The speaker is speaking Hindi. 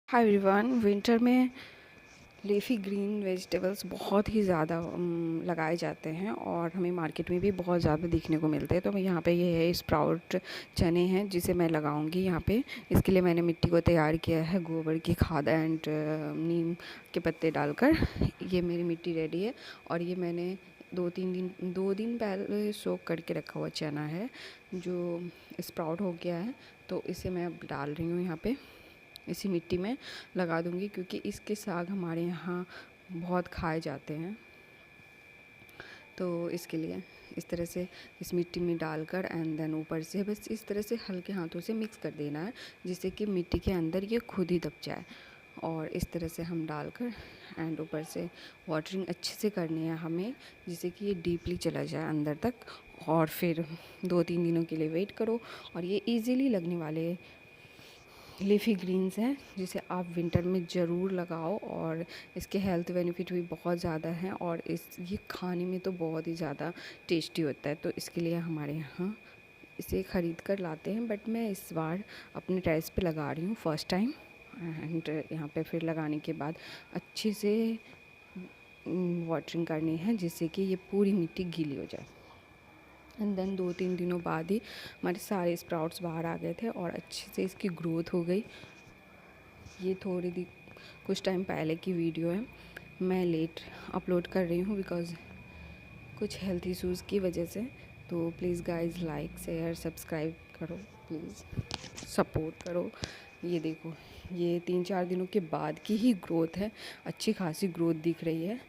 Hi everyone. विंटर में लीफी ग्रीन वेजिटेबल्स बहुत ही ज़्यादा लगाए जाते हैं और हमें मार्केट में भी बहुत ज़्यादा दिखने को मिलते हैं। तो यहाँ पे ये है स्प्राउट चने हैं जिसे मैं लगाऊंगी यहाँ पे। इसके लिए मैंने मिट्टी को तैयार किया है गोबर की खाद एंड नीम के पत्ते डालकर। ये मेरी मिट्टी रेडी है और ये मैंने 2 दिन पहले सोक करके रखा हुआ चना है जो स्प्राउट हो गया है। तो इसे मैं अब डाल रही हूँ यहाँ पे, इसी मिट्टी में लगा दूंगी क्योंकि इसके साग हमारे यहाँ बहुत खाए जाते हैं। तो इसके लिए इस तरह से इस मिट्टी में डालकर एंड देन ऊपर से बस इस तरह से हल्के हाथों से मिक्स कर देना है जिससे कि मिट्टी के अंदर ये खुद ही दब जाए। और इस तरह से हम डालकर एंड ऊपर से वाटरिंग अच्छे से करनी है हमें जिससे कि ये डीपली चला जाए अंदर तक। और फिर 2-3 दिनों के लिए वेट करो और ये इजीली लगने वाले लीफी ग्रीन्स हैं जिसे आप विंटर में ज़रूर लगाओ। और इसके हेल्थ बेनिफिट भी बहुत ज़्यादा हैं और ये खाने में तो बहुत ही ज़्यादा टेस्टी होता है। तो इसके लिए हमारे यहाँ इसे ख़रीद कर लाते हैं, बट मैं इस बार अपने टेरेस पे लगा रही हूँ फर्स्ट टाइम। एंड यहाँ पे फिर लगाने के बाद अच्छे से वाटरिंग करनी है जिससे कि ये पूरी मिट्टी गीली हो जाए। एंड देन 2-3 दिनों बाद ही हमारे सारे स्प्राउट्स बाहर आ गए थे और अच्छे से इसकी ग्रोथ हो गई। ये कुछ टाइम पहले की वीडियो है, मैं लेट अपलोड कर रही हूँ बिकॉज़ कुछ हेल्थ इश्यूज़ की वजह से। तो please guys like share subscribe करो, प्लीज़ सपोर्ट करो। ये देखो, ये 3-4 दिनों के बाद की ही ग्रोथ है, अच्छी खासी ग्रोथ दिख रही है।